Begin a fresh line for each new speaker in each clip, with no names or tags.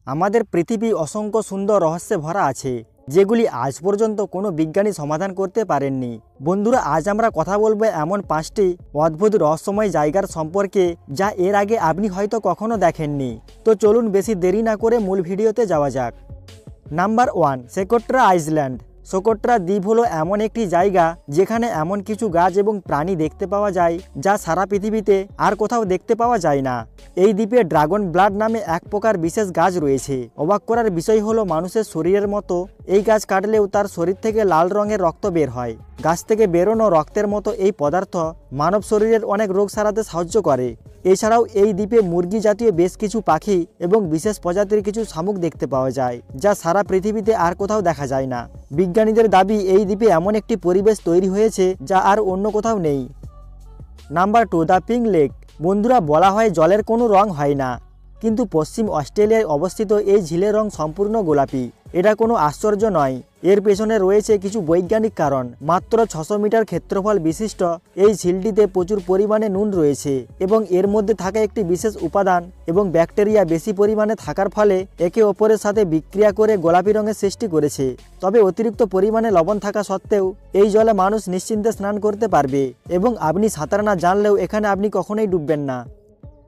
আমাদের পৃথিবী অসংখ্য সুন্দর রহস্যে ভরা আছে, যেগুলি আজ পর্যন্ত কোনো বিজ্ঞানী সমাধান করতে পারেননি। বন্ধুরা, আজ আমরা কথা বলবো এমন 5টি অদ্ভুত রহস্যময় জায়গার সম্পর্কে, যা এর আগে আপনি হয়তো কখনো দেখেননি। তো চলুন বেশি দেরি না করে মূল ভিডিওতে যাওয়া যাক। Number 1, সোকোট্রা island. সোকোট্রা দ্বীপ হলো এমন একটি জায়গা যেখানে এমন কিছু গাছ এবং প্রাণী দেখতে পাওয়া যায় যা সারা পৃথিবীতে আর কোথাও দেখতে পাওয়া যায় না। এই দ্বীপে ড্রাগন ব্লাড নামে এক প্রকার বিশেষ গাছ রয়েছে। অবাক করার বিষয় হলো মানুষের শরীরের মতো এই গাছ কাটলেও তার শরীর থেকে লাল রঙের রক্ত বের হয়। গাছ থেকে বেরোনো রক্তের মতো এই পদার্থ মানব শরীরের অনেক রোগ সারাতে সাহায্য করে। এছাড়াও এই দ্বীপে মুরগি জাতীয় বেশ কিছু পাখি এবং বিশেষ প্রজাতির কিছু শামুক দেখতে পাওয়া যায়, যা সারা পৃথিবীতে আর কোথাও দেখা যায় না। বিজ্ঞানীদের দাবি এই দ্বীপে এমন একটি পরিবেশ তৈরি হয়েছে যা আর অন্য কোথাও নেই। Number 2, the pink lake. বন্ধুরা, বলা হয় জলের কোনো রং হয় না, কিন্তু পশ্চিম অস্ট্রেলিয়ায় অবস্থিত এই ঝিলের রং সম্পূর্ণ গোলাপি। এটা কোনো আশ্চর্য নয়, এর পেছনে রয়েছে কিছু বৈজ্ঞানিক কারণ। মাত্র 600 মিটার ক্ষেত্রফল বিশিষ্ট এই ঝিলটিতে প্রচুর পরিমাণে নুন রয়েছে এবং এর মধ্যে থাকা একটি বিশেষ উপাদান এবং ব্যাকটেরিয়া বেশি পরিমাণে থাকার ফলে একে অপরের সাথে বিক্রিয়া করে গোলাপি রঙের সৃষ্টি করেছে। তবে অতিরিক্ত পরিমাণে লবণ থাকা সত্ত্বেও এই জলে মানুষ নিশ্চিন্তে স্নান করতে পারবে এবং আপনি সাঁতার না জানলেও এখানে আপনি কখনোই ডুববেন না।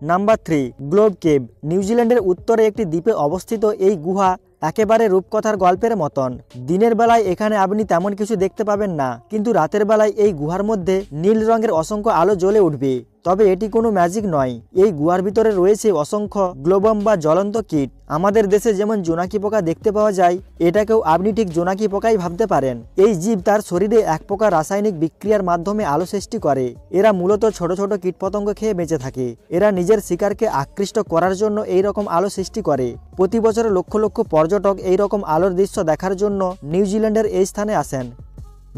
Number 3, globe cave. নিউজিল্যান্ডের উত্তরে একটি দ্বীপে অবস্থিত এই গুহা একেবারে রূপকথার গল্পের মতন। দিনের বেলায় এখানে আপনি তেমন কিছু দেখতে পাবেন না, কিন্তু রাতের বেলায় এই গুহার মধ্যে নীল রঙের অসংখ্য আলো জ্বলে উঠবে। তবে এটি কোনো ম্যাজিক নয়, এই গুহার ভিতরে রয়েছে অসংখ্য গ্লোবম বা জ্বলন্ত কীট। আমাদের দেশে যেমন জোনাকি পোকা দেখতে পাওয়া যায়, এটাকেও আপনি ঠিক জোনাকি পোকাই ভাবতে পারেন। এই জীব তার শরীরে এক প্রকার রাসায়নিক বিক্রিয়ার মাধ্যমে আলো সৃষ্টি করে। এরা মূলত ছোট ছোট কীটপতঙ্গ খেয়ে বেঁচে থাকে। এরা নিজের শিকারকে আকৃষ্ট করার জন্য এই রকম আলো সৃষ্টি করে। প্রতি বছর লক্ষ লক্ষ পর্যটক এই রকম আলোর দৃশ্য দেখার জন্য নিউজিল্যান্ডের এই স্থানে আসেন।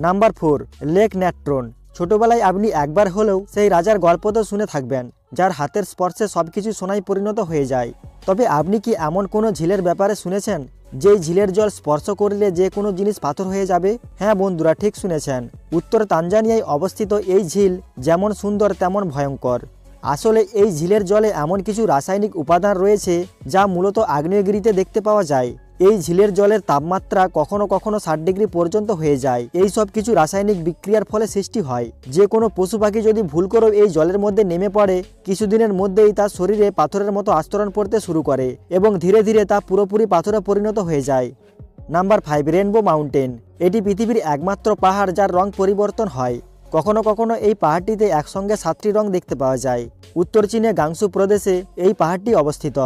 Number 4, lake Natron. ছোটবেলায় আপনি একবার হলেও সেই রাজার গল্প তো শুনে থাকবেন, যার হাতের স্পর্শে সবকিছু সোনায় পরিণত হয়ে যায়। তবে আপনি কি এমন কোনো ঝিলের ব্যাপারে শুনেছেন যেই ঝিলের জল স্পর্শ করলে যে কোনো জিনিস পাথর হয়ে যাবে? হ্যাঁ বন্ধুরা, ঠিক শুনেছেন। উত্তর তানজানিয়ায় অবস্থিত এই ঝিল যেমন সুন্দর তেমন ভয়ঙ্কর। আসলে এই ঝিলের জলে এমন কিছু রাসায়নিক উপাদান রয়েছে যা মূলত আগ্নেয়গিরিতে দেখতে পাওয়া যায়। এই ঝিলের জলের তাপমাত্রা কখনো কখনো 60 ডিগ্রি পর্যন্ত হয়ে যায়। এই সব কিছু রাসায়নিক বিক্রিয়ার ফলে সৃষ্টি হয়। যে কোনো পশু পাখি যদি ভুল করেও এই জলের মধ্যে নেমে পড়ে, কিছুদিনের মধ্যেই তার শরীরে পাথরের মতো আস্তরণ পড়তে শুরু করে এবং ধীরে ধীরে তা পুরোপুরি পাথরে পরিণত হয়ে যায়। Number 5, rainbow mountain. এটি পৃথিবীর একমাত্র পাহাড় যার রং পরিবর্তন হয়। কখনো কখনো এই পাহাড়টিতে একসঙ্গে 7টি রং দেখতে পাওয়া যায়। উত্তর চীনে গাংসু প্রদেশে এই পাহাড়টি অবস্থিত।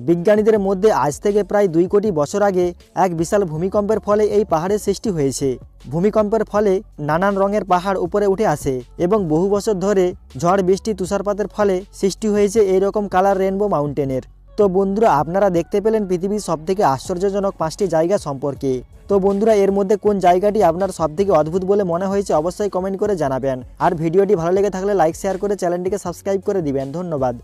বিজ্ঞানীদের মধ্যে আজ থেকে প্রায় 2 কোটি বছর আগে এক বিশাল ভূমিকম্পের ফলে এই পাহাড়ের সৃষ্টি হয়েছে। ভূমিকম্পের ফলে নানান রঙের পাহাড় উপরে উঠে আসে এবং বহু বছর ধরে ঝড় বৃষ্টি তুষারপাতের ফলে সৃষ্টি হয়েছে এইরকম কালার রেনবো মাউন্টেনের। তো বন্ধুরা, আপনারা দেখতে পেলেন পৃথিবীর সবথেকে আশ্চর্যজনক 5টি জায়গা সম্পর্কে। তো বন্ধুরা, এর মধ্যে কোন জায়গাটি আপনার সবথেকে অদ্ভুত বলে মনে হয়েছে অবশ্যই কমেন্ট করে জানাবেন। আর ভিডিওটি ভালো লেগে থাকলে লাইক শেয়ার করে চ্যানেলটিকে সাবস্ক্রাইব করে দিবেন। ধন্যবাদ।